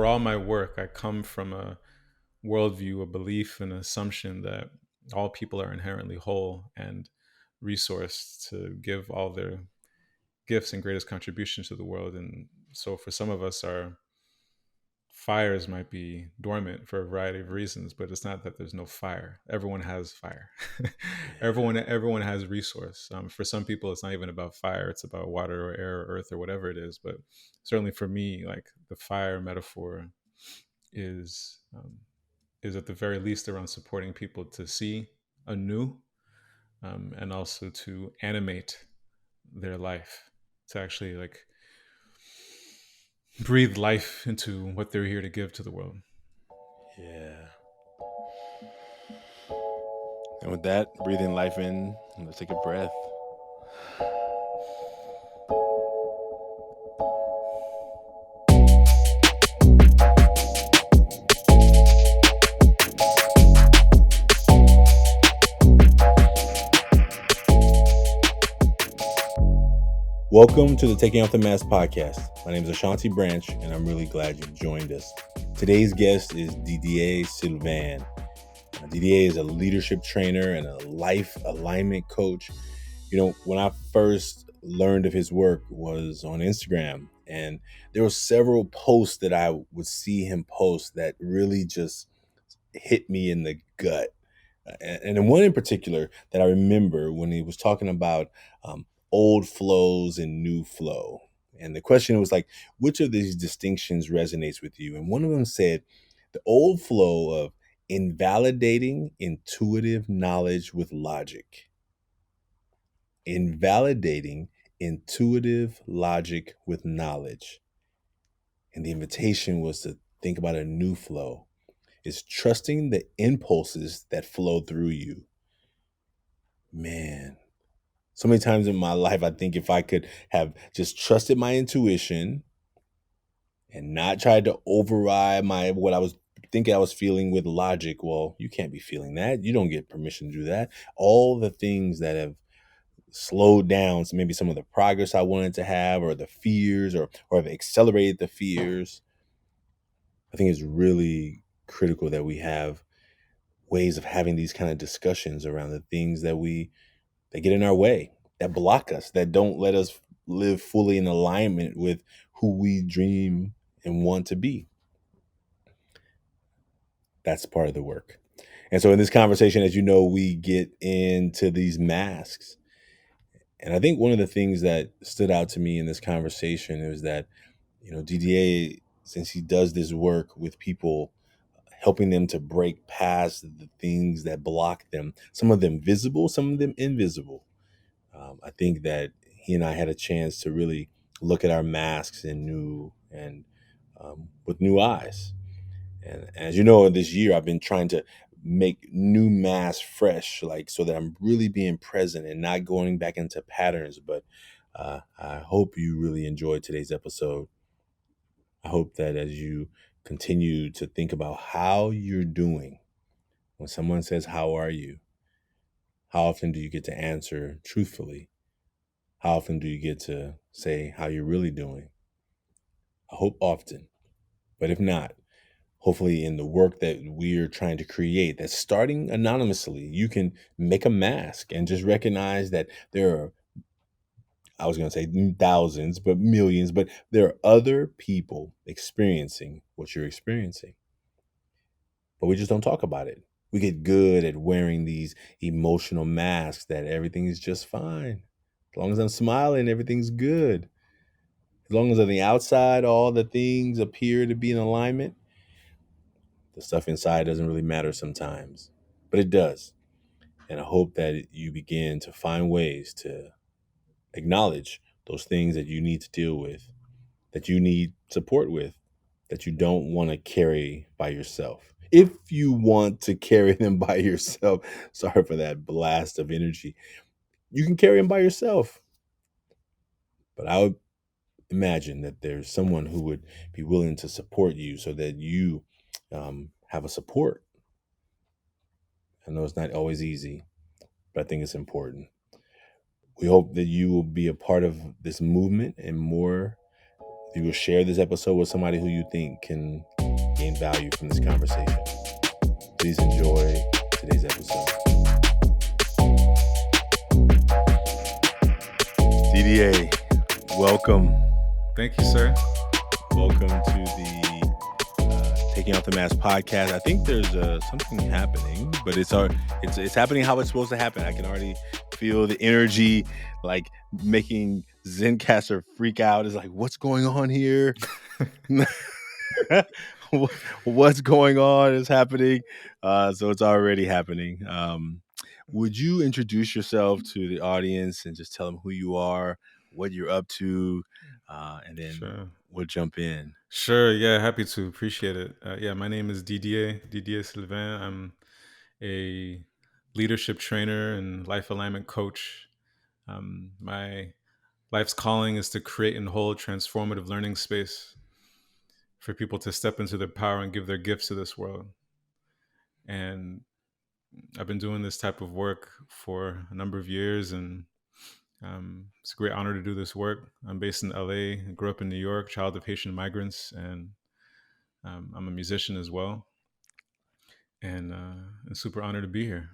for all my work, I come from a worldview, a belief, an assumption that all people are inherently whole and resourced to give all their gifts and greatest contributions to the world. And so for some of us, our fires might be dormant for a variety of reasons, but it's not that there's no fire. Everyone has fire. Everyone has resource. For some people, it's not even about fire. It's about water or air or earth or whatever it is. But certainly for me, like the fire metaphor is is at the very least around supporting people to see anew, and also to animate their life, to actually like breathe life into what they're here to give to the world. Yeah. And with that, breathing life in, let's take a breath. Welcome to the Taking Off the Mask podcast. My name is Ashanti Branch, and I'm really glad you joined us. Today's guest is Didier Sylvain. Didier is a leadership trainer and a life alignment coach. You know, when I first learned of his work was on Instagram, and there were several posts that I would see him post that really just hit me in the gut. And then one in particular that I remember when he was talking about old flows and new flow. And the question was like, which of these distinctions resonates with you? And one of them said, the old flow of invalidating intuitive knowledge with logic. Invalidating intuitive logic with knowledge. And the invitation was to think about a new flow. It's trusting the impulses that flow through you. Man, so many times in my life, I think if I could have just trusted my intuition and not tried to override what I was thinking I was feeling with logic, well, you can't be feeling that. You don't get permission to do that. All the things that have slowed down maybe some of the progress I wanted to have, or the fears, or have accelerated the fears. I think it's really critical that we have ways of having these kind of discussions around the things that get in our way, that block us, that don't let us live fully in alignment with who we dream and want to be. That's part of the work. And so in this conversation, as you know, we get into these masks. And I think one of the things that stood out to me in this conversation is that, you know, Didier, since he does this work with people, helping them to break past the things that block them, some of them visible, some of them invisible. I think that he and I had a chance to really look at our masks in new and with new eyes. And as you know, this year I've been trying to make new masks fresh, like so that I'm really being present and not going back into patterns. But I hope you really enjoyed today's episode. I hope that as you continue to think about how you're doing, when someone says, "How are you?" how often do you get to answer truthfully? How often do you get to say how you're really doing? I hope often. But if not, hopefully in the work that we're trying to create, that's starting anonymously, you can make a mask and just recognize that there are, I was going to say thousands, but millions, but there are other people experiencing what you're experiencing. But we just don't talk about it. We get good at wearing these emotional masks that everything is just fine. As long as I'm smiling, everything's good. As long as on the outside, all the things appear to be in alignment, the stuff inside doesn't really matter sometimes. But it does. And I hope that you begin to find ways to acknowledge those things that you need to deal with, that you need support with, that you don't want to carry by yourself. If you want to carry them by yourself, sorry for that blast of energy, you can carry them by yourself. But I would imagine that there's someone who would be willing to support you so that you have a support. I know it's not always easy, but I think it's important. We hope that you will be a part of this movement and more You will share this episode with somebody who you think can gain value from this conversation. Please enjoy today's episode. Didier, welcome. Thank you, sir. Welcome to the Taking Off the Mask podcast. I think there's something happening, but it's happening how it's supposed to happen. I can already feel the energy, like making Zencaster freak out. Is like, what's going on here? What's going on is happening. So it's already happening. Would you introduce yourself to the audience and just tell them who you are, what you're up to, and then Sure. we'll jump in. Sure. Yeah, happy to. Appreciate it. Yeah, my name is Didier Sylvain. I'm a leadership trainer and life alignment coach. My life's calling is to create and hold transformative learning space for people to step into their power and give their gifts to this world. And I've been doing this type of work for a number of years, and it's a great honor to do this work. I'm based in LA, grew up in New York, child of Haitian migrants, and I'm a musician as well. And super honored to be here.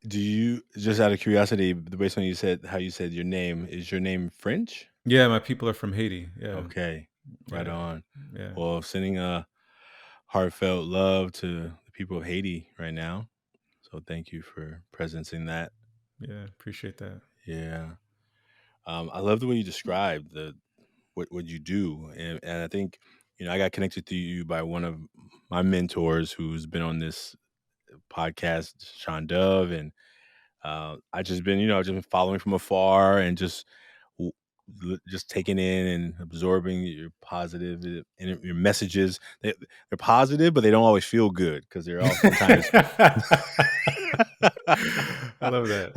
Do you, just out of curiosity, based on how you said your name, is your name French? Yeah, my people are from Haiti. Yeah. Okay, right on. Yeah. Well, sending a heartfelt love to the people of Haiti right now. So thank you for presencing that. Yeah, appreciate that. Yeah. I love the way you described what you do, and I think I got connected to you by one of my mentors who's been on this podcast, Sean Dove, and I just been just been following from afar and just taking in and absorbing your positive and your messages. They're positive, but they don't always feel good because they're oftentimes. I love that.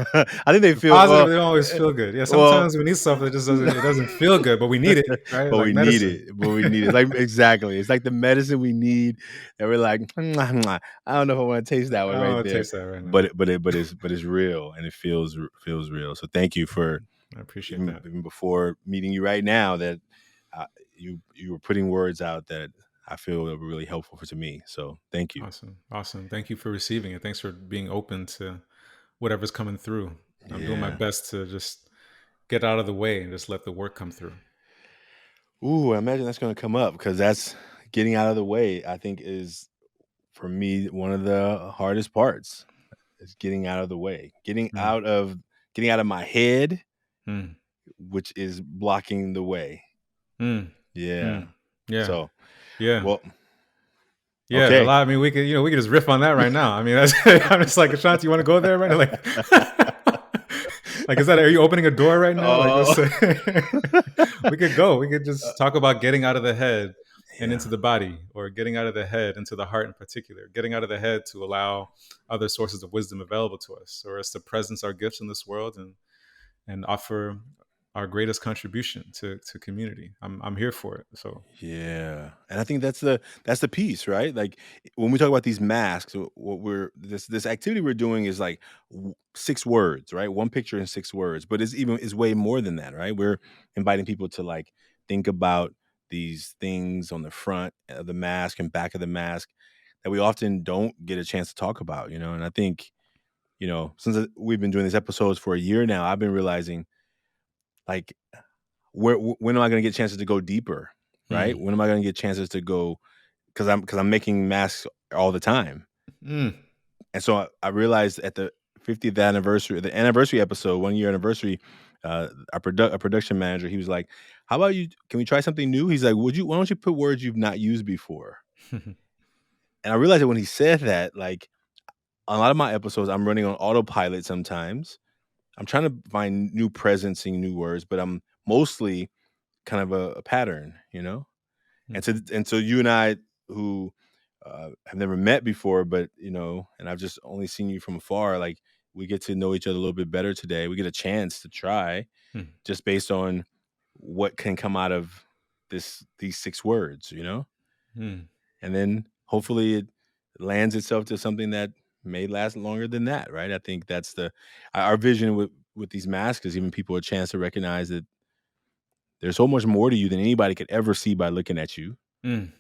I think they They're feel positive. They don't always feel good. Yeah, sometimes we need stuff that just doesn't feel good, but we need it, right? But like we medicine. need it. But we need it. Like exactly. It's like the medicine we need. And we're like, mwah, mwah. I don't know if I want to taste that one I don't right want to there. taste that right now. But it's real and it feels real. So thank you for. I appreciate that. Even before meeting you right now, that you were putting words out that I feel were really helpful to me. So thank you. Awesome. Thank you for receiving it. Thanks for being open to whatever's coming through. I'm doing my best to just get out of the way and just let the work come through. Ooh, I imagine that's going to come up because that's getting out of the way. I think is for me one of the hardest parts is getting out of the way, getting out of my head, which is blocking the way. Yeah. So, yeah. Well, yeah. okay. A lot. I mean, we could just riff on that right now. I mean, I'm just like, Ashanti, you want to go there right now? Like, are you opening a door right now? We could go. We could just talk about getting out of the head and into the body, or getting out of the head into the heart in particular, getting out of the head to allow other sources of wisdom available to us, or us to presence our gifts in this world and offer our greatest contribution to community. I'm here for it. So yeah, and I think that's the piece, right? Like when we talk about these masks, what this activity we're doing is like 6 words, right? One picture in 6 words, but is way more than that, right? We're inviting people to like think about these things on the front of the mask and back of the mask that we often don't get a chance to talk about, and I think since we've been doing these episodes for a year now, I've been realizing like when am I going to get chances to go deeper, right? When am I going to get chances to go because I'm making masks all the time, and so I realized at the 50th anniversary, the anniversary episode, 1 year anniversary, our production manager, he was like, "How about you? Can we try something new?" He's like, Why don't you put words you've not used before?" And I realized that when he said that, like a lot of my episodes, I'm running on autopilot sometimes. I'm trying to find new presencing, new words, but I'm mostly kind of a pattern, And so you and I, who have never met before, but and I've just only seen you from afar, like we get to know each other a little bit better today. We get a chance to try, just based on what can come out of these 6 words, and then hopefully it lands itself to something that may last longer than that, right? I think that's our vision with these masks is giving people a chance to recognize that there's so much more to you than anybody could ever see by looking at you, Mm.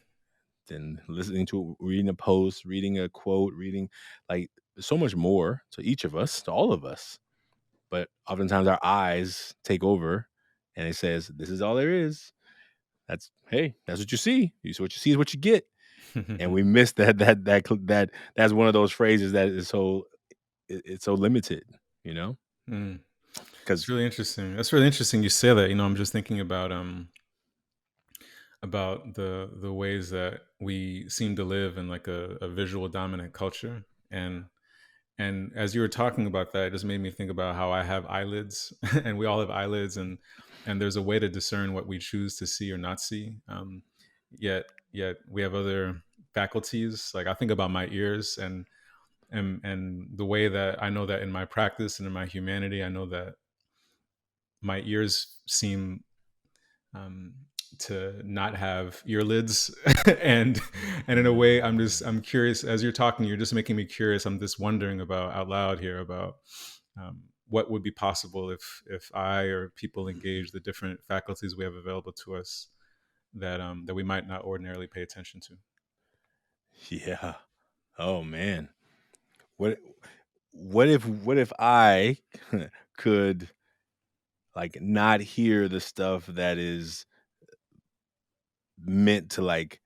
than listening to, reading a post, reading a quote, reading, like, there's so much more to each of us, to all of us. But oftentimes our eyes take over, and it says, "This is all there is." That's, hey, that's what you see. You see, what you see is what you get. And we miss that's one of those phrases that is so, it's so limited, you know, Mm. It's because really interesting. That's really interesting you say that. I'm just thinking about the ways that we seem to live in like a visual dominant culture. And as you were talking about that, it just made me think about how I have eyelids and we all have eyelids, and there's a way to discern what we choose to see or not see. Yet we have other faculties. Like I think about my ears, and the way that I know that in my practice and in my humanity, I know that my ears seem um, to not have earlids, and in a way, I'm curious. As you're talking, you're just making me curious. I'm just wondering about out loud here about what would be possible if I or people engage the different faculties we have available to us that we might not ordinarily pay attention to. yeah. Oh man, what what if I could, like, not hear the stuff that is meant to, like,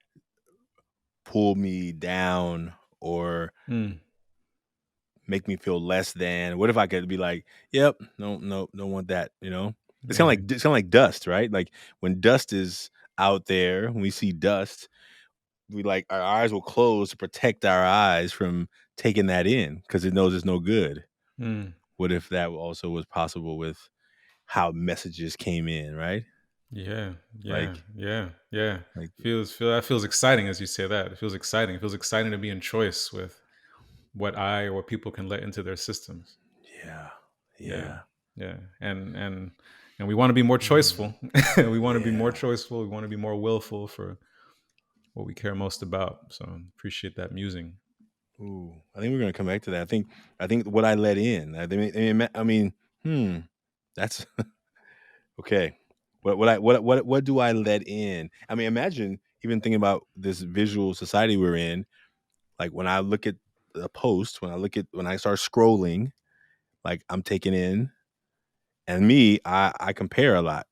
pull me down or Mm, make me feel less than? What if I could be like, "Yep, no, no, don't want that," you know? yeah. It's kinda like dust, right? Like, when dust is out there, when we see dust, we, like, our eyes will close to protect our eyes from taking that in because it knows it's no good. Mm, What if that also was possible with how messages came in, right? yeah. Yeah. Like Yeah. Yeah. like Feel that feels exciting as you say that. It feels exciting. It feels exciting to be in choice with what I or what people can let into their systems. yeah. Yeah, Yeah. yeah, and we want to be more Mm, choiceful. We want to be more yeah. choiceful. We want to be more willful for what we care most about. So appreciate that musing. Ooh, I think we're gonna come back to that. I think what I let in. I mean, hmm, that's okay. What do I let in? I mean, imagine even thinking about this visual society we're in. Like when I look at a post, when I start scrolling, like I'm taking in, and me, I compare a lot.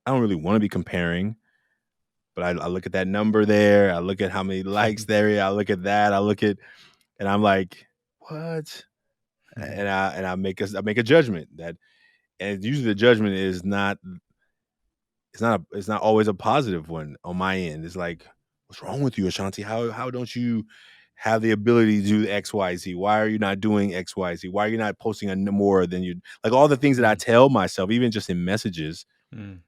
I don't really want to be comparing, but I look at that number there. I look at how many likes there is. I look at that. And I'm like, what? And I make a judgment that, and usually the judgment is not, it's not always a positive one on my end. It's like, what's wrong with you, Ashanti? How don't you have the ability to do XYZ? Why are you not doing XYZ? Why are you not posting more than you, like, all the things that I Mm, tell myself, even just in messages, mm,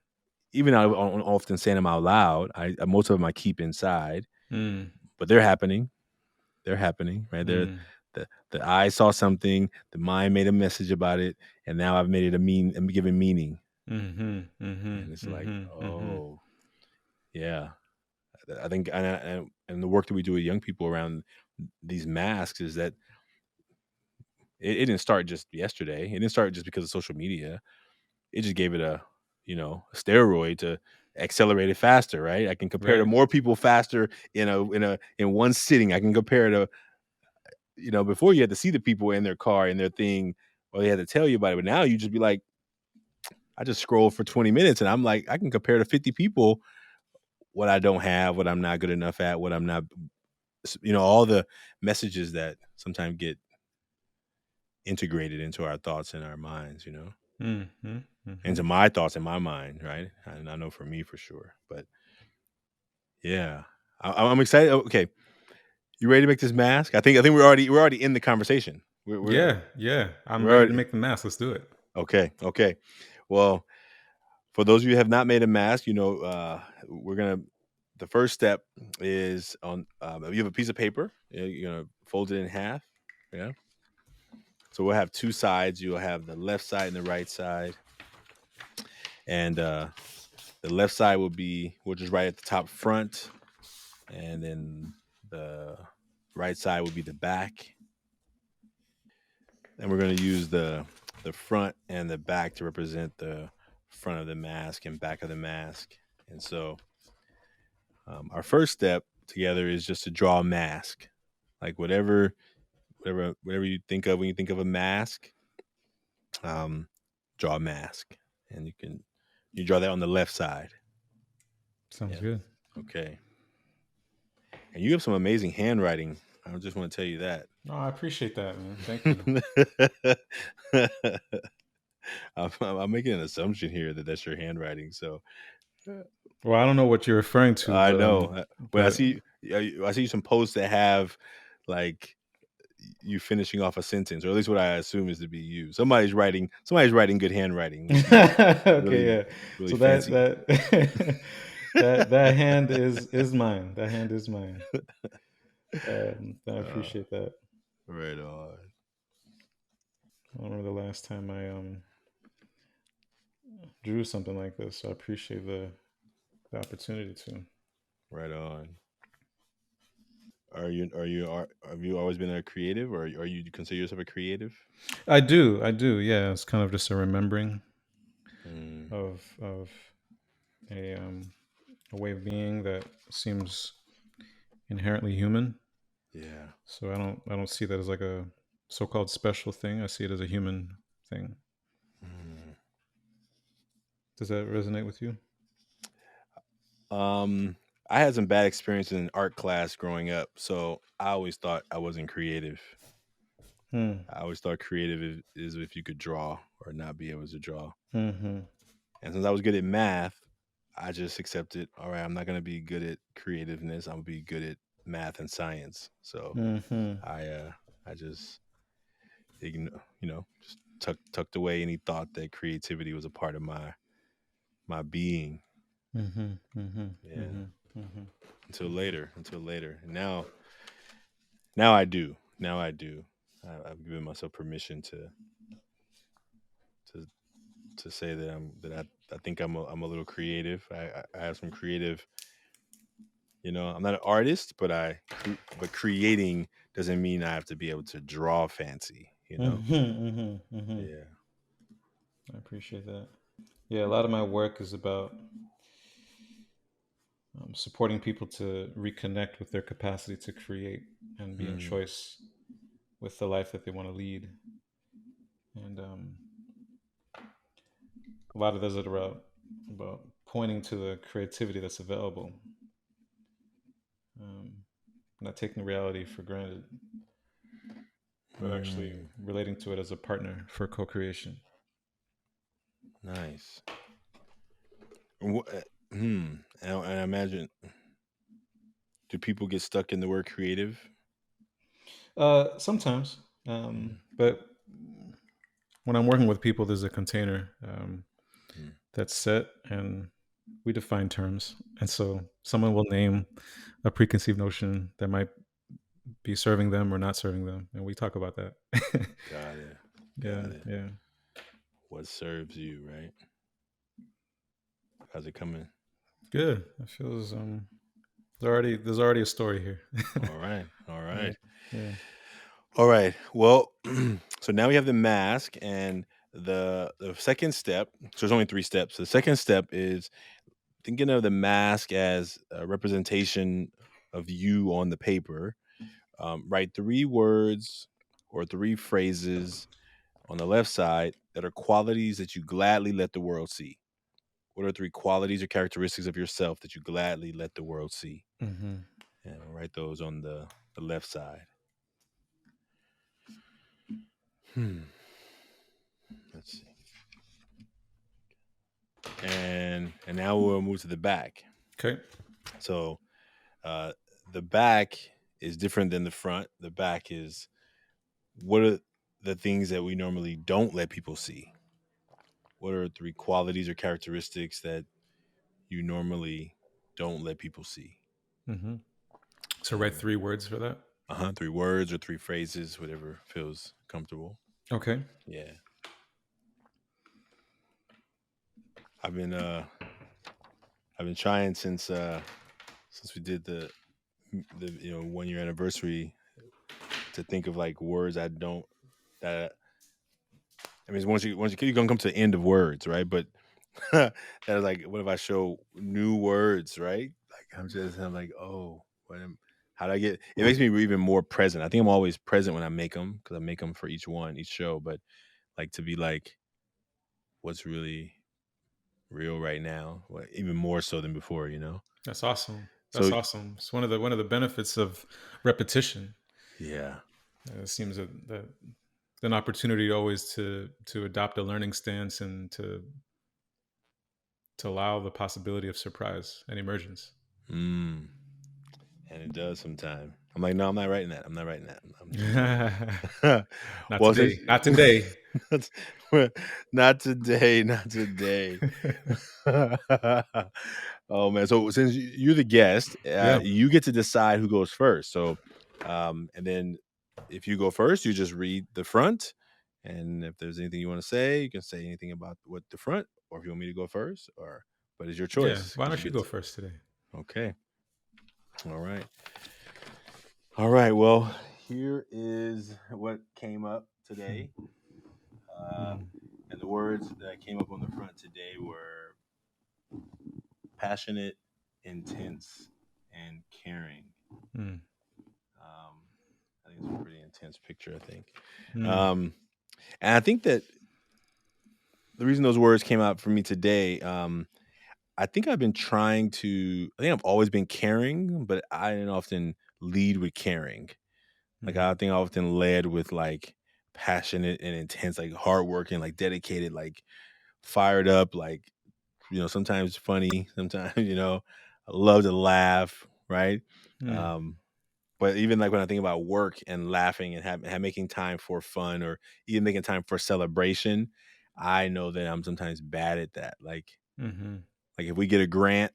even I don't often saying them out loud. Most of them I keep inside, mm, but they're happening. They're happening, right? mm, The eye saw something, the mind made a message about it, and now I've made it I'm giving meaning. mhm, And mhm, it's like, mhm, mhm. oh yeah. I think, and the work that we do with young people around these masks is that it didn't start just yesterday. It didn't start just because of social media. It just gave it a steroid to accelerate it faster, right? I can compare to Right. more people faster in one sitting. I can compare to, before you had to see the people in their car in their thing, or they had to tell you about it. But now you just be like, I just scroll for 20 minutes and I'm like, I can compare to 50 people what I don't have, what I'm not good enough at, what I'm not, all the messages that sometimes get integrated into our thoughts and our minds, Mhm, mhm. into my thoughts and my mind, right? And I know for me for sure. But yeah, I'm excited. Okay, you ready to make this mask? I think we're already in the conversation. Yeah, yeah. I'm We're ready to already make the math. Let's do it. okay. Well, for those of you who have not made a mask, we're gonna. The first step is on. You have a piece of paper. You're gonna fold it in half. Yeah. So we'll have two sides. You'll have the left side and the right side, and the left side will just right at the top front, and then the right side will be the back. And we're gonna use the front and the back to represent the front of the mask and back of the mask. And so our first step together is just to draw a mask, like whatever you think of when you think of a mask. Um, Draw a mask, and you draw that on the left side. Sounds Yeah. good. Okay. And you have some amazing handwriting. I just want to tell you that. Oh, I appreciate that, man. Thank you. I'm making an assumption here that that's your handwriting. So Well, I don't know what you're referring to, I know. When but I see some posts that have like you finishing off a sentence, or at least what I assume is to be you. Somebody's writing good handwriting, which is okay, really yeah. really So that fancy. that that hand is mine. That hand is mine. I Uh, appreciate that. right on, I don't remember the last time I drew something like this. So I appreciate the opportunity to. right on. Have you always been a creative, or are you consider yourself a creative? I do. Yeah, it's kind of just a remembering Mm, of a way of being that seems inherently human. yeah. So I don't see that as like a so-called special thing. I see it as a human thing. Mm. Does that resonate with you? Um, I had some bad experiences in art class growing up, so I always thought I wasn't creative. Hmm. I always thought creative is if you could draw or not be able to draw. Mm-hmm. And since I was good at math, I just accepted, all right, I'm not going to be good at creativeness. I'm going to be good at math and science. So Mm-hmm. I just just tucked away any thought that creativity was a part of my being. Mm-hmm. Mm-hmm. Yeah. Mm-hmm. Mm-hmm. Until later. And now I do. Now I do. I've given myself permission to to say that I think I'm a little creative. I have some creative. I'm not an artist, but creating doesn't mean I have to be able to draw fancy. Mm-hmm. Mm-hmm. Mm-hmm. Yeah. I appreciate that. Yeah, a lot of my work is about supporting people to reconnect with their capacity to create and be in Mm, choice with the life that they want to lead. And a lot of those are about pointing to the creativity that's available, um, not taking reality for granted, but actually mm, relating to it as a partner for co-creation. nice. And I imagine, do people get stuck in the word creative? Sometimes, Mm, but when I'm working with people, there's a container mm. that's set, and we define terms. And so someone will name a preconceived notion that might be serving them or not serving them, and we talk about that. Got it. Yeah, Got it. yeah. What serves you, right? How's it coming? Good. It feels there's already a story here. All right. All Yeah, right. yeah. All right. Well, so now we have the mask and the second step. So there's only three steps. The second step is thinking of the mask as a representation of you on the paper. Write three words or three phrases on the left side that are qualities that you gladly let the world see. What are three qualities or characteristics of yourself that you gladly let the world see? Mm-hmm. And write those on the left side. Hmm. Let's see. And now we'll move to the back. Okay. So uh, the back is different than the front. The back is what are the things that we normally don't let people see? What are three qualities or characteristics that you normally don't let people see? Mm-hmm. So write And three words for that. three words or three phrases, whatever feels comfortable. Okay. Yeah, I've been uh I've been trying since we did the 1 year anniversary to think of like words I don't that I mean once you're gonna come to the end of words, right? But that is like, what if I show new words, right? Like I'm like, oh, how do I get? It makes me even more present. I think I'm always present when I make them because I make them for each show. But like to be like, what's really real right now, even more so than before, you know. That's awesome. That's So awesome. It's one of the benefits of repetition. yeah, It seems that an opportunity always to adopt a learning stance and to allow the possibility of surprise and emergence. mm, and it does sometimes. I'm like, no, I'm not writing that. I'm not writing that. I'm Not well, today. since Not today. not, not today, not today. Oh man! So since you're the guest, Yeah. you get to decide who goes first. So, and then if you go first, you just read the front, and if there's anything you want to say, you can say anything about what the front, or if you want me to go first, or but it's your Yeah. choice Why because don't you you get go to. first today? Okay. All right. All right. Well, here is what came up today. Uh, Mm, and the words that came up on the front today were passionate, intense, and caring. mm, Um, I think it's a pretty intense picture. I think, mm, um, and I think that the reason those words came out for me today, I think I've been trying to. I think I've always been caring, but I didn't often lead with caring. Like mm, I think I often led with like passionate and intense, like hardworking, like dedicated, like fired up, like sometimes funny, sometimes I love to laugh, right? mm, Um, but even like when I think about work and laughing and making time for fun or even making time for celebration, I know that I'm sometimes bad at that. mhm, Like if we get a grant,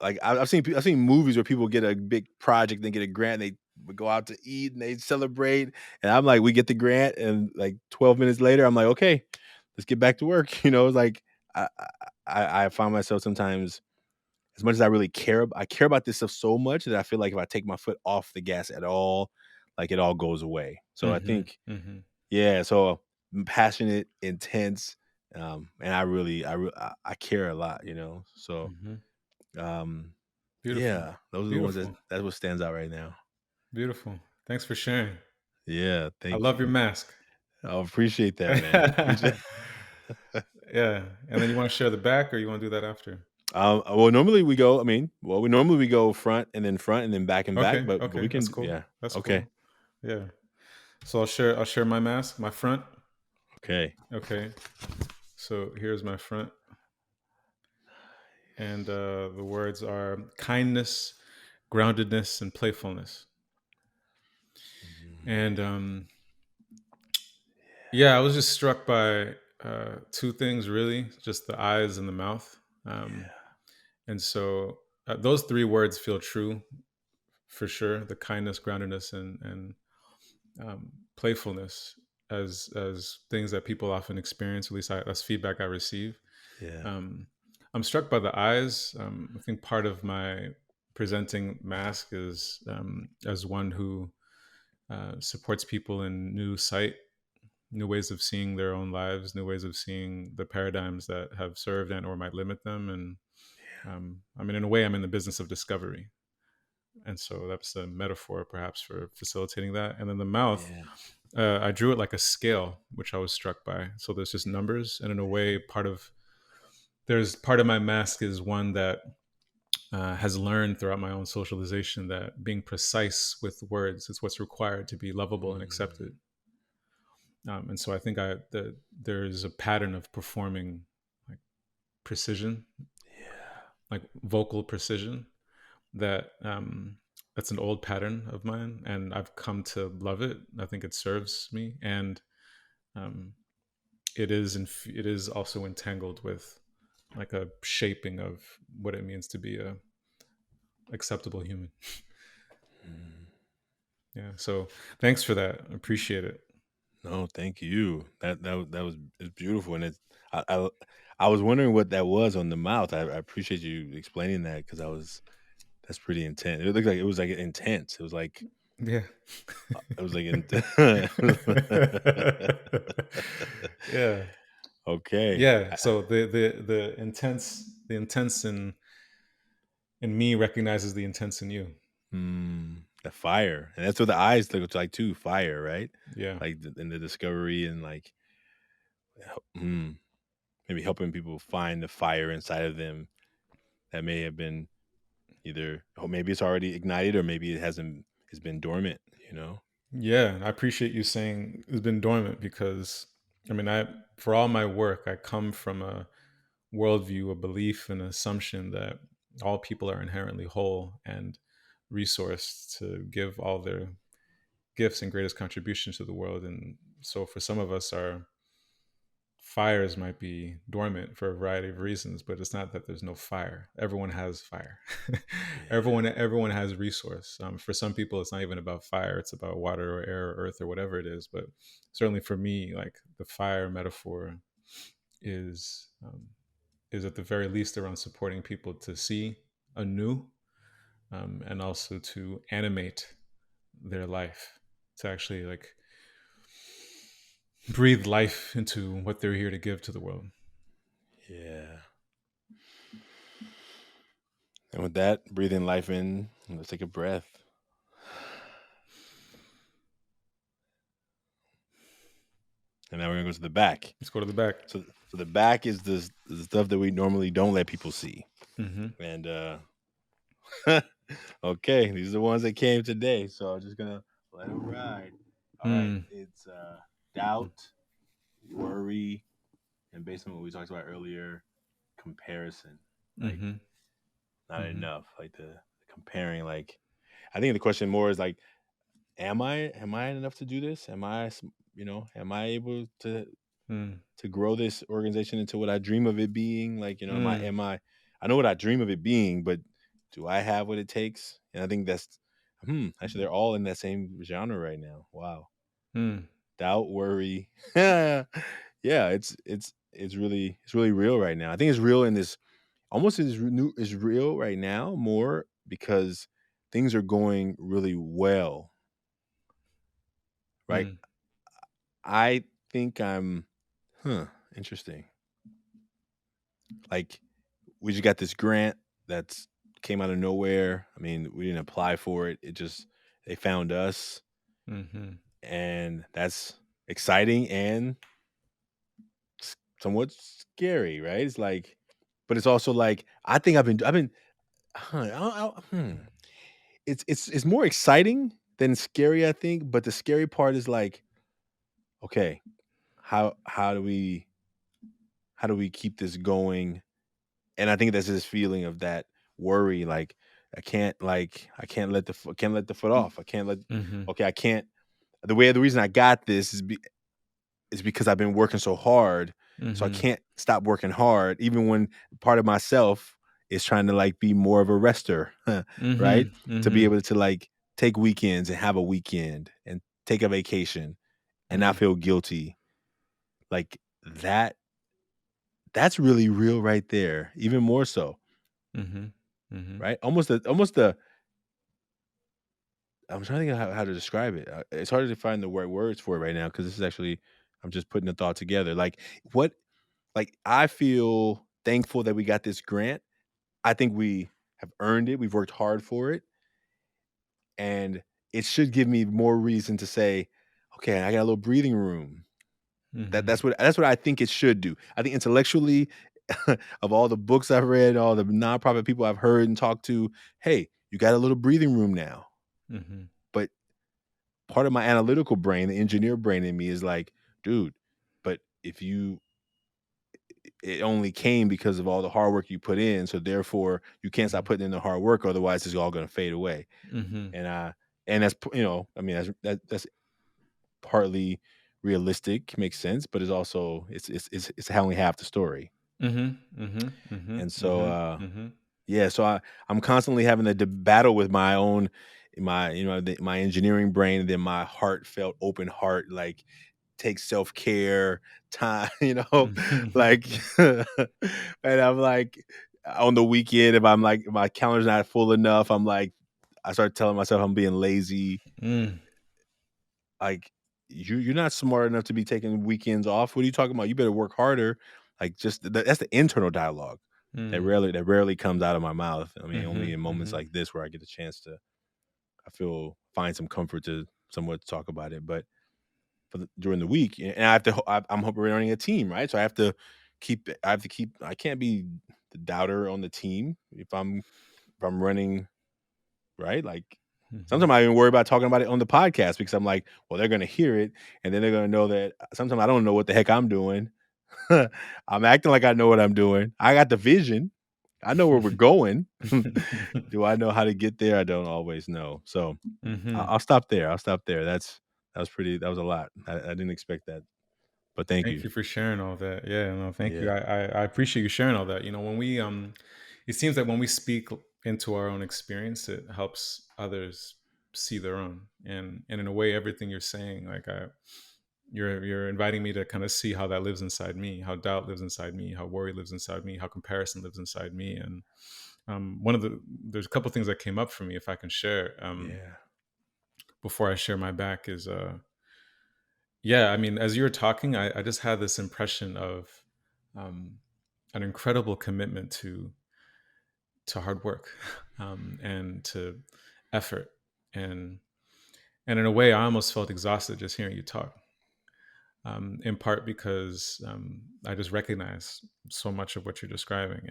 I've seen movies where people get a big project, they get a grant, they would go out to eat and they celebrate, and I'm like, we get the grant, and like 12 minutes later, I'm like, okay, let's get back to work. It's like I I find myself sometimes, as much as I really I care about this stuff so much that I feel like if I take my foot off the gas at all, like it all goes away. So I mhm, think, mhm, yeah, so passionate, intense, and I care a lot, So mhm. um, Beautiful. yeah, those are the ones Beautiful. that's what stands out right now. Beautiful. Thanks for sharing. Yeah, I thank love you. your mask. I appreciate that, man. Appreciate. Yeah. And then you want to share the back or you want to do that after? Well, normally we go. I mean, we normally go front and then back and back, Okay. but Okay. we That's can, cool. yeah. That's Okay, cool. Yeah. So I'll share my mask, my front. okay. Okay. So here's my front. And the words are kindness, groundedness, and playfulness. Mm, And yeah, I was just struck by two things really, just the eyes and the mouth. Um, yeah, and so those three words feel true for sure: the kindness, groundedness, and playfulness as things that people often experience. At least that's feedback I receive. yeah, Um, I'm struck by the eyes. I think part of my presenting mask is as one who supports people in new sight, new ways of seeing their own lives, new ways of seeing the paradigms that have served and or might limit them. And I mean, in a way, I'm in the business of discovery, and so that's a metaphor perhaps for facilitating that. And then the mouth, yeah, I drew it like a scale, which I was struck by. So there's just numbers, and in a way, part of my mask is one that has learned throughout my own socialization that being precise with words is what's required to be lovable and mm, accepted. And so I think there is a pattern of performing like precision, yeah, like vocal precision. That's an old pattern of mine, and I've come to love it. I think it serves me, and um, it is also entangled with like a shaping of what it means to be a acceptable human. mm. Yeah. So thanks for that. I appreciate it. No, thank you. That was it's beautiful, and I, I I was wondering what that was on the mouth. I appreciate you explaining that because that's pretty intense. It looked like it was like intense. Yeah. It was like in, Yeah. Okay. Yeah. So the intense in me recognizes the intense in you. The fire, and that's what the eyes look like too. Fire, right? Yeah. Like in the discovery and like mm, maybe helping people find the fire inside of them that may have been either, oh, maybe it's already ignited or maybe it hasn't. It's been dormant. You know. Yeah. I appreciate you saying it's been dormant because I mean I for all my work I come from a worldview, a belief, an assumption that all people are inherently whole and resourced to give all their gifts and greatest contributions to the world. And so for some of us, our fires might be dormant for a variety of reasons, but it's not that there's no fire. Everyone has fire. Yeah. everyone has resource. For some people, it's not even about fire; it's about water or air or earth or whatever it is. But certainly for me, like the fire metaphor is is at the very least around supporting people to see anew, and also to animate their life, to actually like breathe life into what they're here to give to the world. Yeah. And with that, breathing life in, let's take a breath. And now we're gonna go to the back. Let's go to the back. So the back is the stuff that we normally don't let people see. Mm-hmm. And okay, these are the ones that came today. So I'm just gonna let them ride. All right. Mm. It's doubt, worry, and based on what we talked about earlier, comparison. Like Mm-hmm. not Mm-hmm. enough. Like the comparing, like I think the question more is like, am I enough to do this? Am I able Mm. to grow this organization into what I dream of it being? Like, Mm. I know what I dream of it being, but do I have what it takes? And I think that's actually they're all in that same genre right now. Wow. Mm. Doubt, worry. Yeah, it's really real right now. I think it's real in this almost is real right now more because things are going really well, right? Mm. I think I'm huh, interesting. Like we just got this grant that's came out of nowhere. I mean, we didn't apply for it. It just they found us, Mm-hmm. and that's exciting and somewhat scary, right? It's like, but it's also like I've been. Huh, It's more exciting than scary, I think. But the scary part is like, okay, how do we keep this going? And I think that's this feeling of that worry, like I can't let the foot off. I can't let Mm-hmm. okay, I can't the reason I got this is because I've been working so hard. So I Mm-hmm. can't stop working hard, even when part of myself is trying to like be more of a rester, right? Mm-hmm. To be Mm-hmm. able to like take weekends and have a weekend and take a vacation and not Mm. feel guilty. Like that's really real right there. Even more so, Mm-hmm. Mm-hmm. right? Almost the I'm trying to think of how to describe it. It's hard to find the right words for it right now because this is actually I'm just putting the thought together. What like I feel thankful that we got this grant. I think we have earned it. We've worked hard for it, and it should give me more reason to say, okay, I got a little breathing room. Mm-hmm. That's what I think it should do. I think intellectually, of all the books I've read, all the nonprofit people I've heard and talked to, hey, you got a little breathing room now. Mm-hmm. But part of my analytical brain, the engineer brain in me is like, dude, but if you it only came because of all the hard work you put in, so therefore you can't stop putting in the hard work, otherwise it's all going to fade away. Mm-hmm. And that's I mean that's partly realistic, makes sense, but it's also it's only half the story. Mm-hmm. Mm-hmm. Mm-hmm. And so Mm-hmm. Mm-hmm. yeah, so I'm constantly having a battle with my own my engineering brain and then my heartfelt open heart, like take self-care time, like Mm-hmm. and I'm like on the weekend if I'm like my calendar's not full enough, I'm like I start telling myself I'm being lazy. Mm. Like you're not smart enough to be taking weekends off. What are you talking about? You better work harder. Like just that's the internal dialogue Mm. that rarely comes out of my mouth. I mean, only Mhm. in moments Mhm. like this where I get a chance to find some comfort to somewhat talk about it. But during the week, and I have to I'm running a team, right? So I can't be the doubter on the team if I'm running, right? Like Mhm. sometimes I even worry about talking about it on the podcast because I'm like, well, they're gonna hear it and then they're gonna know that sometimes I don't know what the heck I'm doing. I'm acting like I know what I'm doing. I got the vision. I know where we're going. Do I know how to get there? I don't always know. So Mhm. I'll stop there. I'll stop there. That was a lot. I didn't expect that, but thank Thank you. you for sharing all that. Yeah, no, thank you. Yeah. I appreciate you sharing all that. When we it seems that when we speak into our own experience, it helps others see their own. And in a way, everything you're saying, like you're inviting me to kind of see how that lives inside me, how doubt lives inside me, how worry lives inside me, how comparison lives inside me. And there's a couple things that came up for me if I can share Yeah. before I share my back is yeah, I mean, as you were talking, I just had this impression of um, an incredible commitment to hard work and to effort, and and in a way, I almost felt exhausted just hearing you talk. In part because I just recognize so much of what you're describing,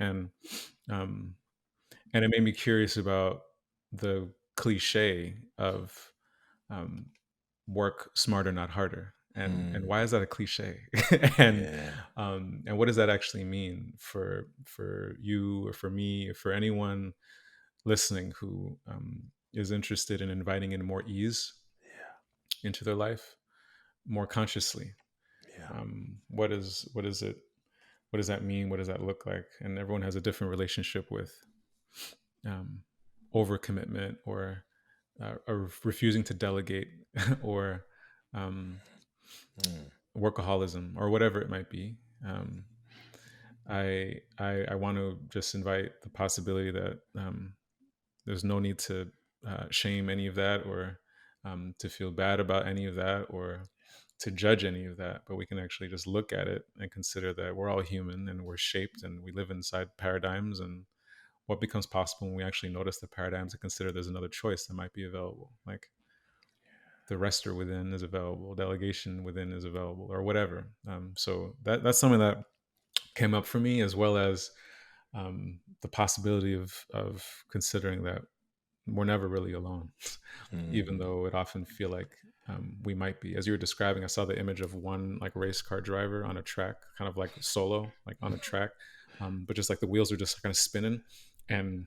um, and it made me curious about the cliche of um, work smarter, not harder. And why Mm, is that a cliche? and yeah. and what does that actually mean for you or for me or for anyone listening who is interested in inviting in more ease Yeah. into their life more consciously? Yeah. What is it? What does that mean? What does that look like? And everyone has a different relationship with um, overcommitment or refusing to delegate or um, Mm, workaholism or whatever it might be. Um, I want to just invite the possibility that there's no need to shame any of that or to feel bad about any of that or to judge any of that, but we can actually just look at it and consider that we're all human and we're shaped and we live inside paradigms, and what becomes possible when we actually notice the paradigms and consider there's another choice that might be available, like the rester within is available, delegation within is available, or whatever. So that's something that came up for me, as well as the possibility of considering that we're never really alone, even mm, though it often feel like we might be. As you were describing, I saw the image of one like race car driver on a track, kind of like solo, like on a track, but just like the wheels are just kind of spinning, and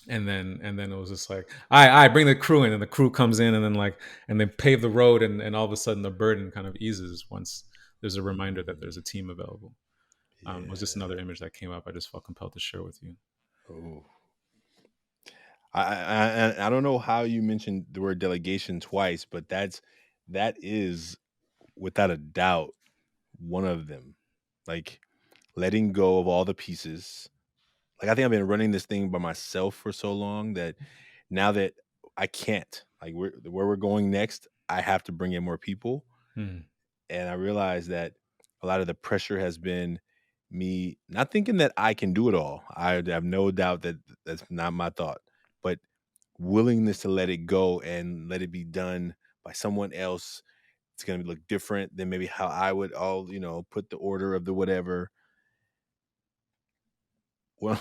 and then it was just like, I bring the crew in, and the crew comes in, and then like and then pave the road, and all of a sudden the burden kind of eases once there's a reminder that there's mm, a team available. It was just yeah. another image that came up. I just felt compelled to share with you. Oh. I don't know how you mentioned the word delegation twice, but that is without a doubt one of them. Like letting go of all the pieces. Like I think I've been running this thing by myself for so long that now that I can't, like where we're going next, I have to bring in more people. Mm, And I realized that a lot of the pressure has been me not thinking that I can do it all. I have no doubt that that's not my thought, but willingness to let it go and let it be done by someone else. It's going to look different than maybe how I would put the order of the whatever. Well,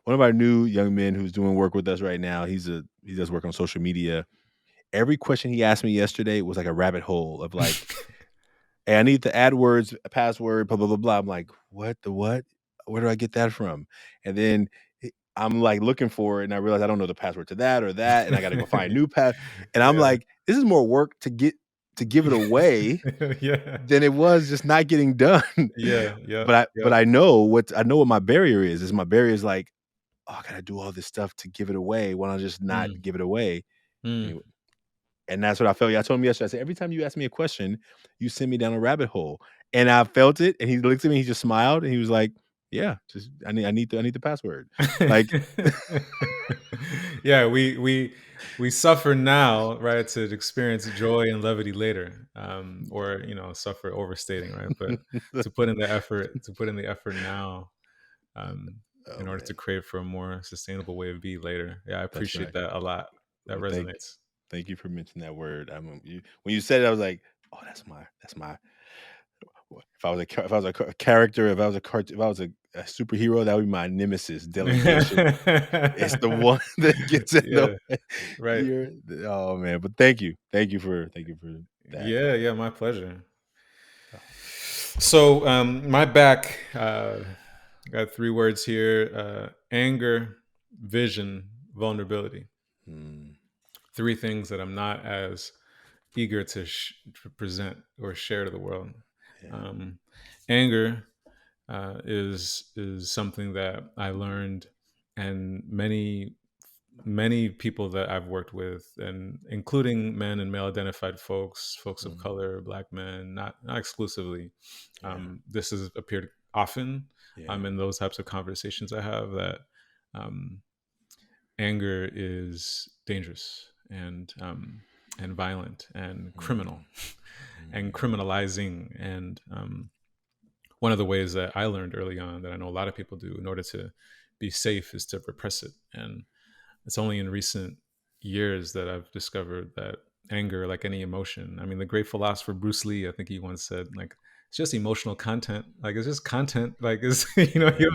one of our new young men who's doing work with us right now, he does work on social media. Every question he asked me yesterday was like a rabbit hole of like, "Hey, I need the AdWords password, blah blah blah blah." I'm like, "What the what? Where do I get that from?" And then I'm like looking for it, and I realize I don't know the password to that or that, and I got to go find a new pass. And I'm yeah. like, "This is more work to give it away Yeah. than it was just not getting done." Yeah. Yeah. But Yeah. I know what my barrier is. Is my barrier is like, "Oh, I gotta do all this stuff to give it away. Why not just not Mm, give it away?" mm. Anyway, and that's what I felt. Yeah, I told him yesterday. I said, "Every time you ask me a question, you send me down a rabbit hole." And I felt it. And he looked at me. He just smiled, and he was like, Yeah, just I need the password. Like, Yeah, we suffer now, right, to experience joy and levity later, or suffer overstating, right? But to put in the effort now, oh in order to man, create for a more sustainable way of being later. Yeah, I that's appreciate right. that a lot. That Well, resonates. thank you for mentioning that word. When you said it, I was like, oh, that's my. If I was if I was a character, if I was if I was a superhero, that would be my nemesis. Delegation. It's the one that gets in the Yeah, way. right. You're oh man, but thank you for that. Yeah, yeah, my pleasure. So, my back got three words here: anger, vision, vulnerability. Mm, Three things that I'm not as eager to present or share to the world. yeah. Um, Anger is something that I learned, and many people that I've worked with, and including men and male identified folks, folks of Mm, color, black men, not exclusively. yeah. This has appeared often Yeah. in those types of conversations I have, that um, anger is dangerous and violent and criminal Mm, and mm, criminalizing. And one of the ways that I learned early on, that I know a lot of people do in order to be safe, is to repress it. And it's only in recent years that I've discovered that anger, like any emotion, I mean, the great philosopher Bruce Lee, I think he once said, like, it's just emotional content. Like, it's just content. Like, it's yeah.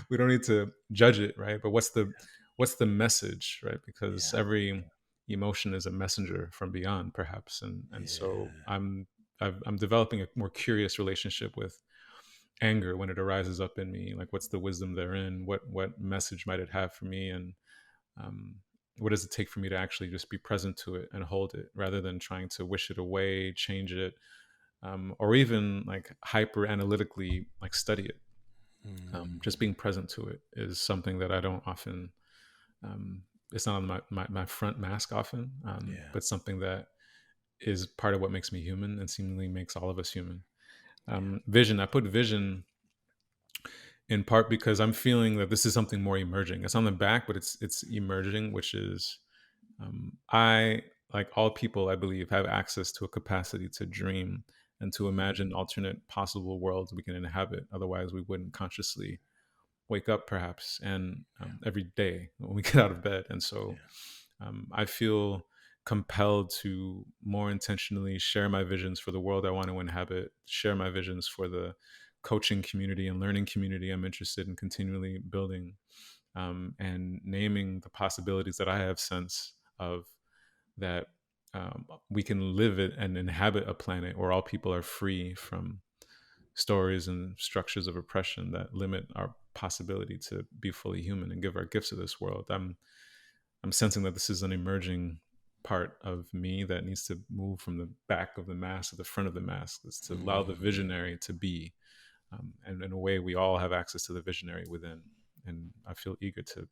we don't need to judge it, right? But what's the message, right? Because Yeah. every emotion is a messenger from beyond, perhaps. And so Yeah. I'm developing a more curious relationship with anger when it arises up in me. Like, what's the wisdom therein? What message might it have for me? And um, what does it take for me to actually just be present to it and hold it, rather than trying to wish it away, change it, or even like hyper analytically like study it. Just Mm, being present to it is something that I don't often. Um, it's not on my front mask often, yeah. but something that is part of what makes me human and seemingly makes all of us human. Yeah. Vision. I put vision in part because I'm feeling that this is something more emerging. It's on the back, but it's emerging, which is, I, like all people, I believe, have access to a capacity to dream and to imagine Mm, alternate possible worlds we can inhabit. Otherwise, we wouldn't consciously wake up, perhaps, and yeah. every day when we get out of bed. And so, Yeah. I feel compelled to more intentionally share my visions for the world I want to inhabit, share my visions for the coaching community and learning community I'm interested in continually building, and naming the possibilities that I have sense of, that we can live it and inhabit a planet where all people are free from stories and structures of oppression that limit our possibility to be fully human and give our gifts to this world. I'm sensing that this is an emerging part of me that needs to move from the back of the mask to the front of the mask. Is to allow the Mm, visionary to be, and in a way, we all have access to the visionary within, and I feel eager to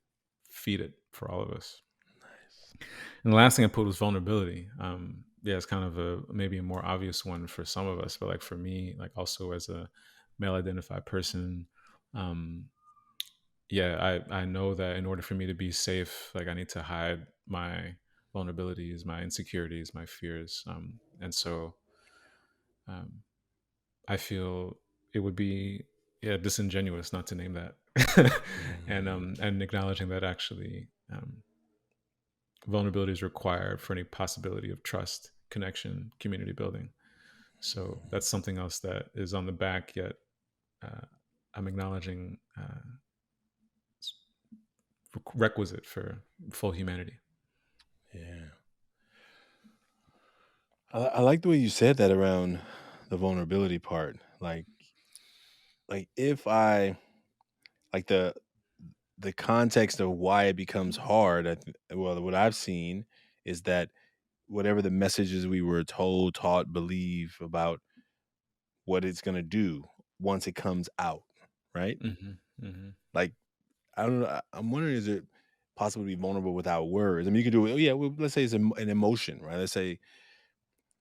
feed it for all of us. nice. And the last thing I put was vulnerability. Yeah, it's kind of a maybe a more obvious one for some of us, but like for me, like also as a male identified person, um, yeah, I know that in order for me to be safe, like I need to hide my vulnerabilities, my insecurities, my fears, and so um, I feel it would be, yeah, disingenuous not to name that, Mm, and acknowledging that actually, vulnerability is required for any possibility of trust, connection, community building. So that's something else that is on the back, yet uh, I'm acknowledging, requisite for full humanity. yeah. I like the way you said that around the vulnerability part. Like if I like the context of why it becomes hard. Well, what I've seen is that whatever the messages we were told, taught, believe about what it's gonna do once it comes out, right? Hmm. Hmm. Like I don't know. I'm wondering, is it possible to be vulnerable without words? I mean, you could do it. Oh, yeah, well, let's say it's an emotion, right? Let's say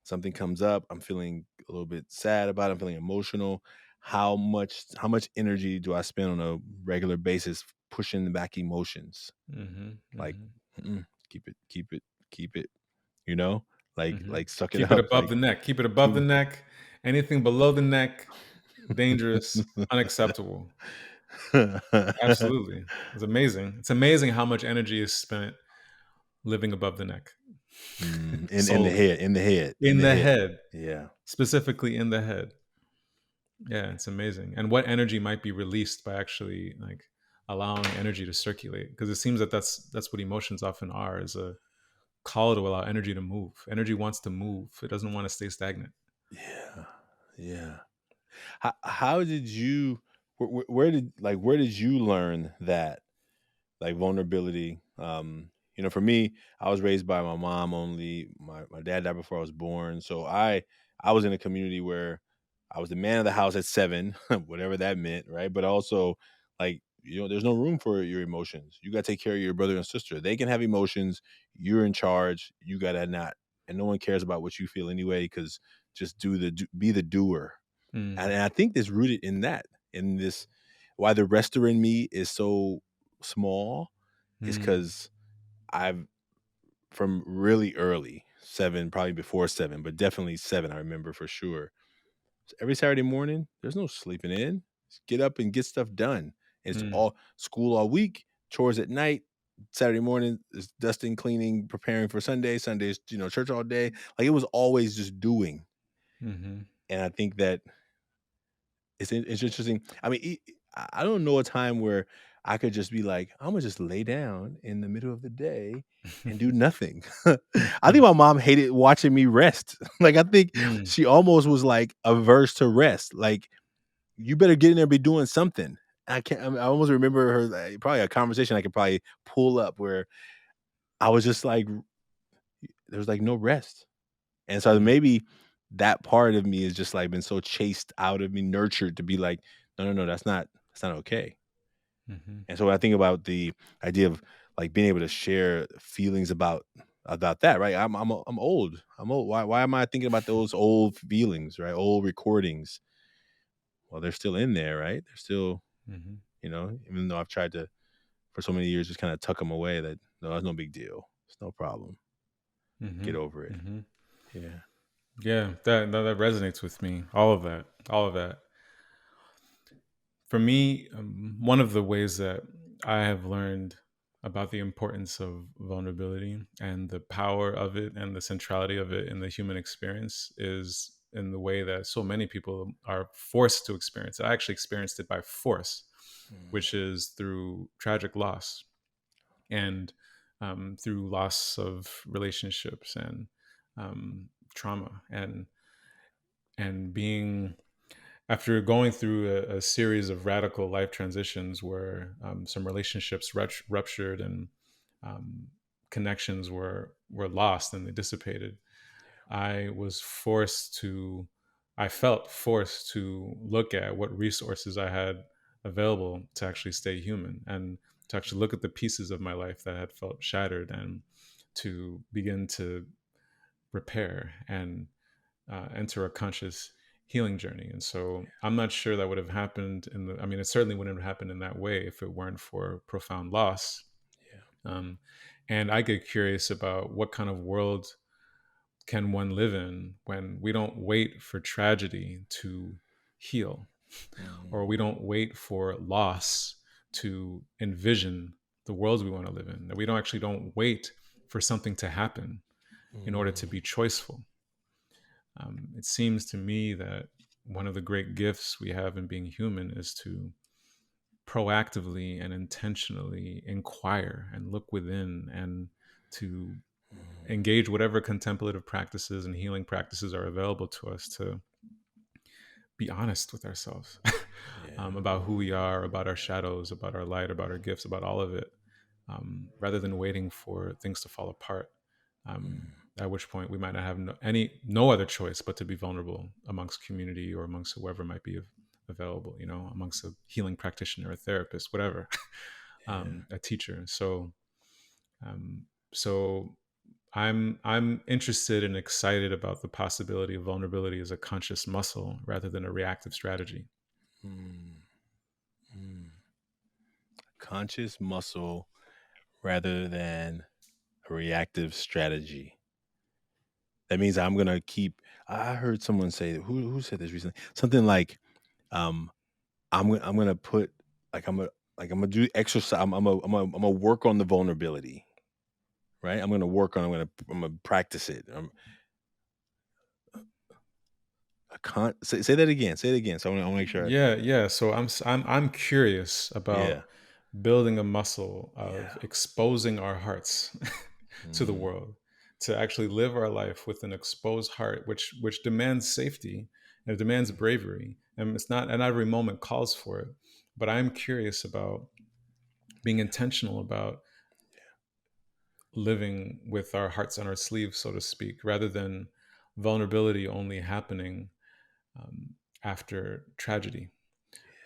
something comes up. I'm feeling a little bit sad about it. I'm feeling emotional. how much energy do I spend on a regular basis pushing back emotions? Mhm. Like, Mhm. keep it, keep it, keep it. You know, Mhm. like suck it Keep it up. above Like, the neck. Keep it above keep. the neck. Anything below the neck, dangerous, unacceptable. Absolutely. It's amazing. It's amazing how much energy is spent living above the neck. In the Solely. head, in the head, in In the the head. head, Yeah. specifically in the head. Yeah, it's amazing. And what energy might be released by actually like allowing energy to circulate? Because it seems that that's what emotions often are, is a call to allow energy to move. Energy wants to move. It doesn't want to stay stagnant. Yeah. Yeah. How did you where did you learn that, like, vulnerability? For me, I was raised by my mom only. My dad died before I was born, so I was in a community where I was the man of the house at 7, whatever that meant, right? But also, like, there's no room for your emotions. You got to take care of your brother and sister. They can have emotions. You're in charge. You got to not, and no one cares about what you feel anyway, because just be the doer. And Mm, I think it's rooted in that, in this, why the rester in me is so small is mm, because I've, from really early, 7, probably before 7, but definitely 7, I remember for sure. So every Saturday morning, there's no sleeping in. Just get up and get stuff done. And it's mm, all school all week, chores at night. Saturday morning is dusting, cleaning, preparing for Sunday. Sundays, church all day. Like, it was always just doing. mhm, And I think that it's interesting. I mean, I don't know a time where I could just be like, "I'm gonna just lay down in the middle of the day and do nothing." I think my mom hated watching me rest. Like, I think mm, she almost was, like, averse to rest. Like, "You better get in there and be doing something." I almost remember her, like, probably a conversation I could probably pull up where I was just like, there was, like, no rest. And so mm, maybe that part of me is just, like, been so chased out of me, nurtured to be like, "No, no, no, that's not okay." mhm, And so when I think about the idea of, like, being able to share feelings about that, right? I'm old. I'm old. Why am I thinking about those old feelings, right? Old recordings. Well, they're still in there, right? They're still, mhm, even though I've tried to, for so many years, just kinda tuck them away, that, "No, that's no big deal. It's no problem. Get mhm, over it." mhm. Yeah. Yeah, that resonates with me. All of that. All of that. For me, one of the ways that I have learned about the importance of vulnerability and the power of it and the centrality of it in the human experience is in the way that so many people are forced to experience it. I actually experienced it by force, Mm, which is through tragic loss and through loss of relationships and trauma and being after going through a series of radical life transitions where some relationships ruptured and um, connections were lost and they dissipated, I was forced to, I felt forced to look at what resources I had available to actually stay human and to actually look at the pieces of my life that had felt shattered and to begin to repair and enter a conscious healing journey. And so I'm not sure that would have happened I mean, it certainly wouldn't have happened in that way if it weren't for profound loss. yeah. Um, and I get curious about what kind of world can one live in when we don't wait for tragedy to heal, or we Mm, don't wait for loss to envision the worlds we want to live in, that we don't wait for something to happen in order to mm, be choiceful. It seems to me that one of the great gifts we have in being human is to proactively and intentionally inquire and look within and to mm. engage whatever contemplative practices and healing practices are available to us to be honest with ourselves Yeah. about who we are, about our shadows, about our light, about our gifts, about all of it, rather than waiting for things to fall apart. Mm, At which point we might not have no other choice but to be vulnerable amongst community or amongst whoever might be available, amongst a healing practitioner, a therapist, whatever, yeah. a teacher. Um, so I'm interested and excited about the possibility of vulnerability as a conscious muscle rather than a reactive strategy. Mm, mm. Conscious muscle rather than a reactive strategy. That means I'm gonna keep. I heard someone say, who said this recently? Something like, um, I'm gonna put like I'm gonna do exercise. I'm gonna work on the vulnerability, right? I'm gonna practice it. I can't say that again. Say it again. So I want to make sure. Yeah, yeah. So I'm curious Yeah, about building a muscle of yeah, exposing our hearts to the mm, world, to actually live our life with an exposed heart, which demands safety and it demands mm, bravery, and it's not, and every moment calls for it. But I'm curious about being intentional about living with our hearts on our sleeves, so to speak, rather than vulnerability only happening after tragedy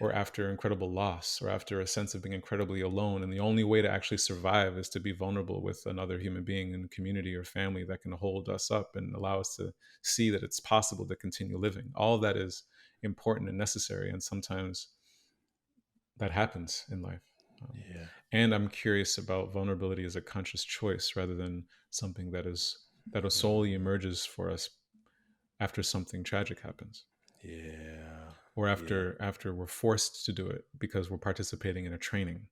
or after incredible loss or after a sense of being incredibly alone. And the only way to actually survive is to be vulnerable with another human being in community or family that can hold us up and allow us to see that it's possible to continue living. All of that is important and necessary. And sometimes that happens in life. yeah, And I'm curious about vulnerability as a conscious choice rather than something that solely mm, emerges for us after something tragic happens, yeah, or yeah, after we're forced to do it because we're participating in a training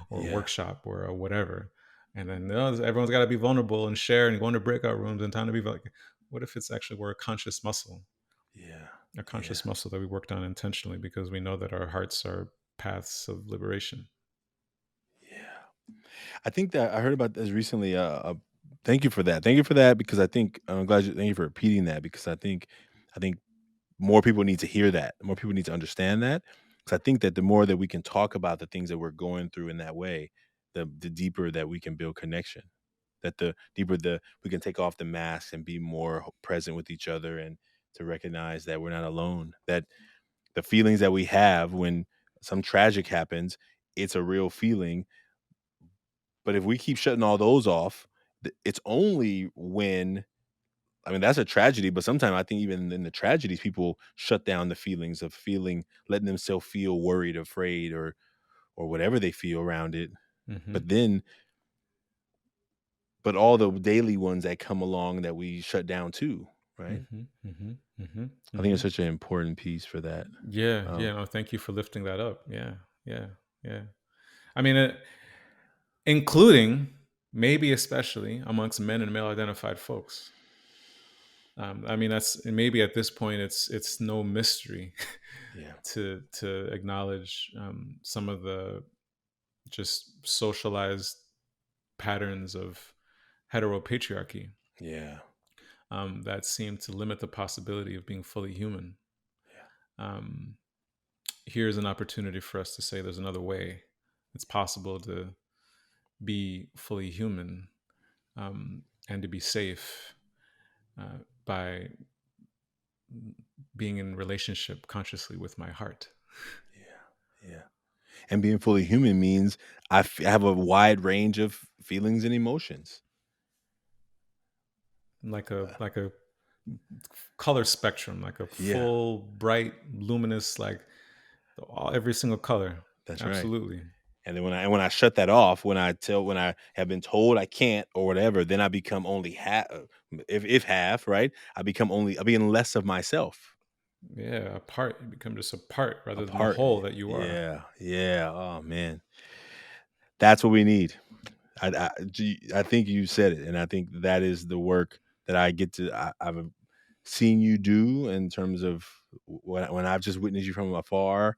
or a yeah, workshop or a whatever. And then everyone's got to be vulnerable and share and go into breakout rooms and time to be like, what if it's actually we're yeah, a yeah, conscious muscle that we worked on intentionally because we know that our hearts are paths of liberation. yeah. I think that I heard about this recently. Thank you for that. Thank you for that because I think I'm glad. Thank you for repeating that because I think more people need to hear that. More people need to understand that. Because I think that the more that we can talk about the things that we're going through in that way, the deeper that we can build connection. That the deeper the we can take off the mask and be more present with each other and to recognize that we're not alone. That the feelings that we have when some tragic happens, it's a real feeling. But if we keep shutting all those off, it's only when I mean, that's a tragedy, but sometimes I think even in the tragedies, people shut down the feelings of feeling, letting themselves feel worried, afraid, or whatever they feel around it. Mm-hmm. But then, but all the daily ones that come along that we shut down too, right? Mm-hmm. Mm-hmm. Mm-hmm. I think Mm-hmm. it's such an important piece for that. Yeah, Um, yeah. No, thank you for lifting that up. Yeah, yeah, yeah. I mean, including maybe especially amongst men and male identified folks. I mean, that's maybe at this point it's no mystery yeah, to acknowledge some of the just socialized patterns of heteropatriarchy yeah, that seem to limit the possibility of being fully human. yeah, Um, Here's an opportunity for us to say there's another way. It's possible to be fully human and to be safe by being in relationship consciously with my heart. yeah, yeah. And being fully human means I have a wide range of feelings and emotions. Like a color spectrum, like a Yeah, full, bright, luminous, like every single color. that's right. Absolutely. And then when I shut that off, when I have been told I can't or whatever, then I become only half, if half, right? I become less of myself. Yeah, a part. You become just a part A rather than the part. whole that you are. Yeah, yeah. Oh man, that's what we need. I think you said it, and I think that is the work that I get to. I've seen you do in terms of when I've just witnessed you from afar,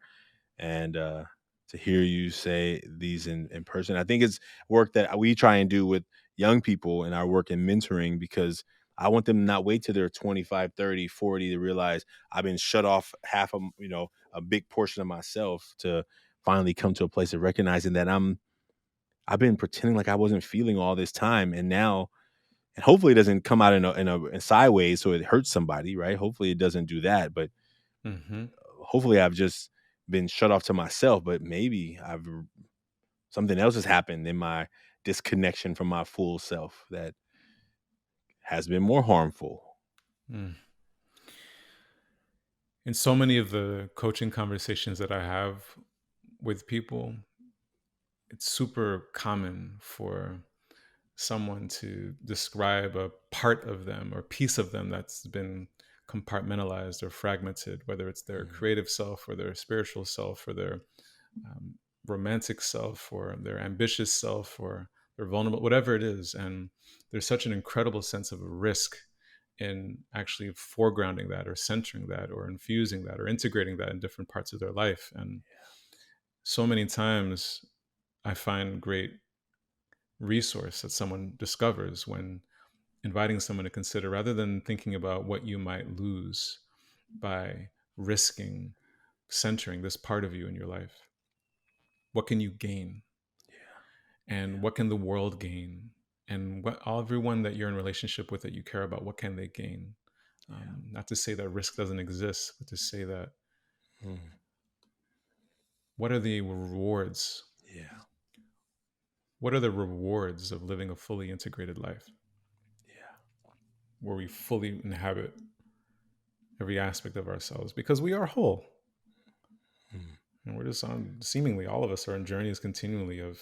and to hear you say these in person. I think it's work that we try and do with young people in our work in mentoring because I want them to not wait till they're 25, 30, 40 to realize I've been shut off half of, a big portion of myself to finally come to a place of recognizing that I've been pretending like I wasn't feeling all this time and now and hopefully it doesn't come out in sideways so it hurts somebody, right? Hopefully it doesn't do that, but Mm-hmm. hopefully I've just been shut off to myself, but maybe I've something else has happened in my disconnection from my full self that has been more harmful. Mm. In so many of the coaching conversations that I have with people, it's super common for someone to describe a part of them or piece of them that's been compartmentalized or fragmented, whether it's their Mm, creative self or their spiritual self or their um, romantic self or their ambitious self or their vulnerable, whatever it is. And there's such an incredible sense of a risk in actually foregrounding that or centering that or infusing that or integrating that in different parts of their life. And so many times I find great resource that someone discovers when inviting someone to consider, rather than thinking about what you might lose by risking centering this part of you in your life. What can you gain? And yeah, what can the world gain? And what everyone that you're in relationship with that you care about, what can they gain? yeah, Not to say that risk doesn't exist, but to say that mm, what are the rewards? yeah, What are the rewards of living a fully integrated life yeah, where we fully inhabit every aspect of ourselves? Because we are whole. mm, And we're just on, seemingly all of us are on journeys continually of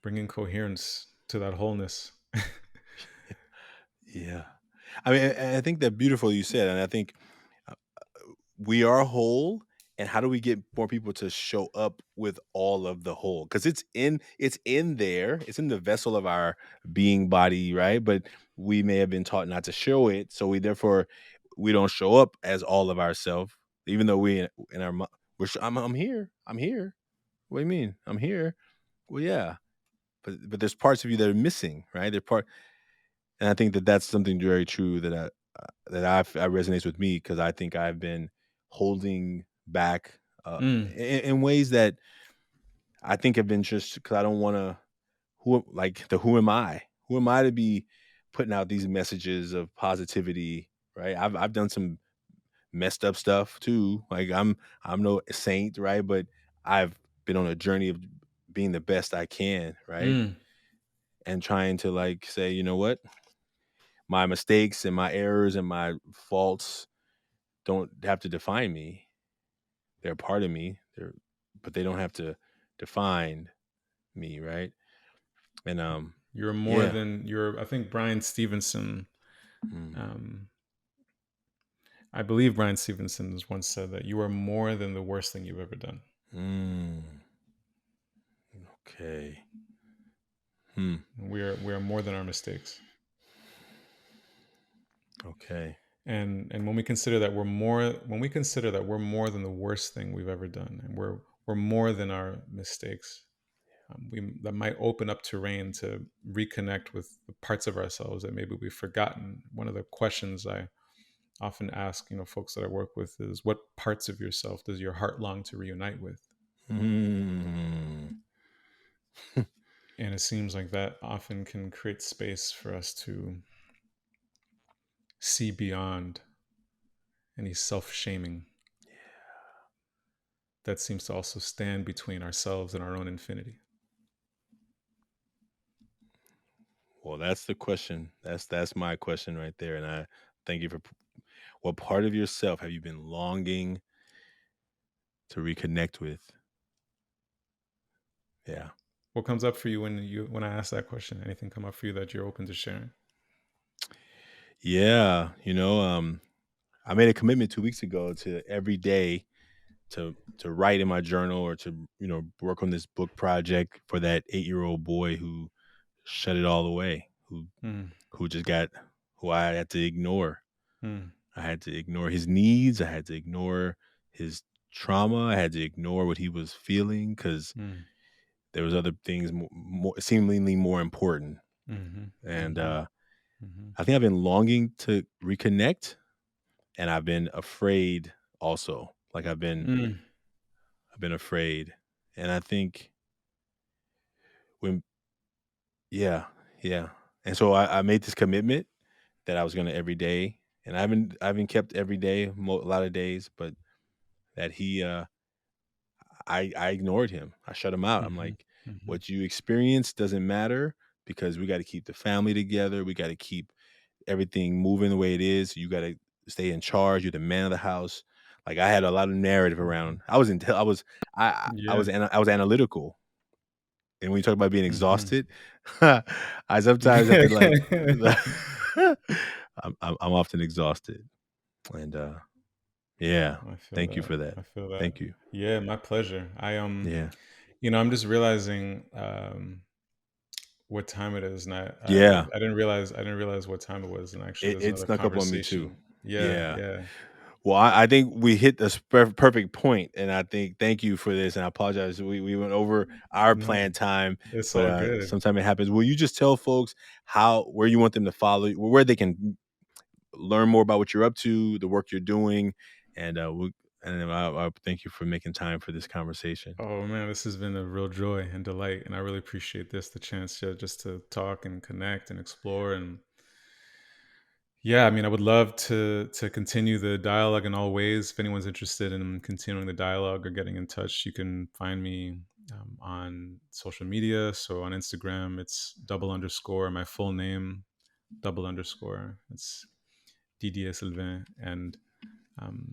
bringing coherence to that wholeness. yeah. I mean, I think that beautiful you said, and I think uh, we are whole. And how do we get more people to show up with all of the whole? Because it's in there, it's in the vessel of our being body, right? But we may have been taught not to show it, so we don't show up as all of ourselves, even though in our I'm here, I'm here. What do you mean? I'm here. Well, yeah, but there's parts of you that are missing, right? And I think that that's something very true that resonates with me because I think I've been holding back Mm, in ways that I think have been just because I don't want to. Who am I? Who am I to be putting out these messages of positivity? Right? I've done some messed up stuff too. Like I'm no saint, right? But I've been on a journey of being the best I can, right? mm. And trying to like say, you know what, my mistakes and my errors and my faults don't have to define me. They're a part of me. But they don't have to define me, right? And You're more yeah. than you're. I think Brian Stevenson, Mm, um, I believe Brian Stevenson has once said that you are more than the worst thing you've ever done. mm, okay. Hmm. We are more than our mistakes. Okay. And when we consider that we're more than the worst thing we've ever done, and we're more than our mistakes, that might open up terrain to reconnect with the parts of ourselves that maybe we've forgotten. One of the questions I often ask, folks that I work with is, what parts of yourself does your heart long to reunite with? Mm, And it seems like that often can create space for us to see beyond any self-shaming that seems to also stand between ourselves and our own infinity. well, that's the question. That's my question right there. And I thank you for what part of yourself have you been longing to reconnect with? Yeah. What comes up for you when I ask that question? Anything come up for you that you're open to sharing? Yeah. I made a commitment 2 weeks ago to every day to write in my journal or to work on this book project for that 8-year-old boy who shut it all away, Mm, who just got who I had to ignore. mm, I had to ignore his needs. I had to ignore his trauma. I had to ignore what he was feeling because mm, there was other things seemingly more important. mhm, And mhm, mhm, I think I've been longing to reconnect, and I've been afraid also. Like mm, I've been afraid, and I think when yeah, yeah. And so I made this commitment that I was gonna every day, and I haven't kept every day a lot of days, but that I ignored him. I shut him out. I'm mhm, like, mhm, what you experience doesn't matter because we got to keep the family together. We got to keep everything moving the way it is. You got to stay in charge. You're the man of the house. Like I had a lot of narrative around. I was Yeah. I was analytical. And when you talk about being Hmm. exhausted, I sometimes have to like I'm often exhausted. And yeah, I feel thank you that. for that. I feel that. Thank you. Yeah, my pleasure. Yeah. I'm just realizing what time it is, and Yeah. I didn't realize what time it was, and actually, It, there's it another snuck up on me too. conversation. Yeah, Yeah. yeah. Well, I think we hit the perfect point, and I think thank you for this. And I apologize, we went over our No, planned time, it's but all good. sometimes it happens. Will you just tell folks where you want them to follow, where they can learn more about what you're up to, the work you're doing, and I thank you for making time for this conversation. Oh man, this has been a real joy and delight, and I really appreciate the chance to just to talk and connect and explore. And yeah, I would love to continue the dialogue in all ways. If anyone's interested in continuing the dialogue or getting in touch, you can find me on social media. So on Instagram, it's double underscore my full name double underscore. It's Didier Sylvain, and um,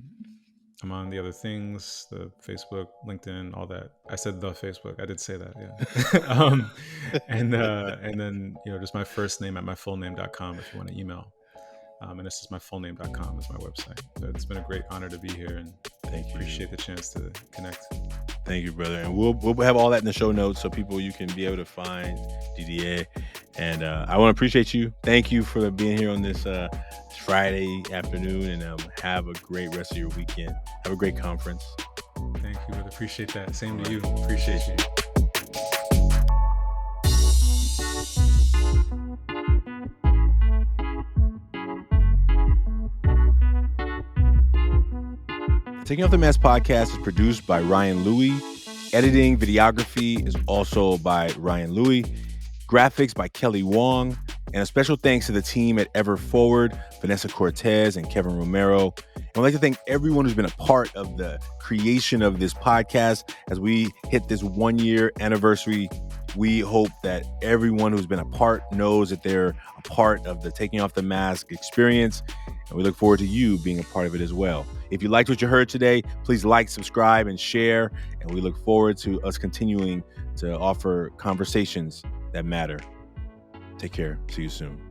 I'm on the other things, the Facebook, LinkedIn, all that. I said the Facebook. I did say that, yeah. And then just my first name at myfullname.com if you want to email. And this is myfullname.com is my website. So it's been a great honor to be here, and Thank you. appreciate the chance to connect. Thank you, brother. And we'll have all that in the show notes so people you can be able to find Didier. And I want to appreciate you. Thank you for being here on this Friday afternoon, and have a great rest of your weekend. Have a great conference. Thank you, brother. Appreciate that. Same to you. Right. Appreciate you. Taking Off the Mask podcast is produced by Ryan Louie. Editing, videography is also by Ryan Louie. Graphics by Kelly Wong. And a special thanks to the team at Ever Forward, Vanessa Cortez and Kevin Romero. And I'd like to thank everyone who's been a part of the creation of this podcast. As we hit this 1 year anniversary, we hope that everyone who's been a part knows that they're a part of the Taking Off the Mask experience. And we look forward to you being a part of it as well. If you liked what you heard today, please like, subscribe, and share. And we look forward to us continuing to offer conversations that matter. Take care. See you soon.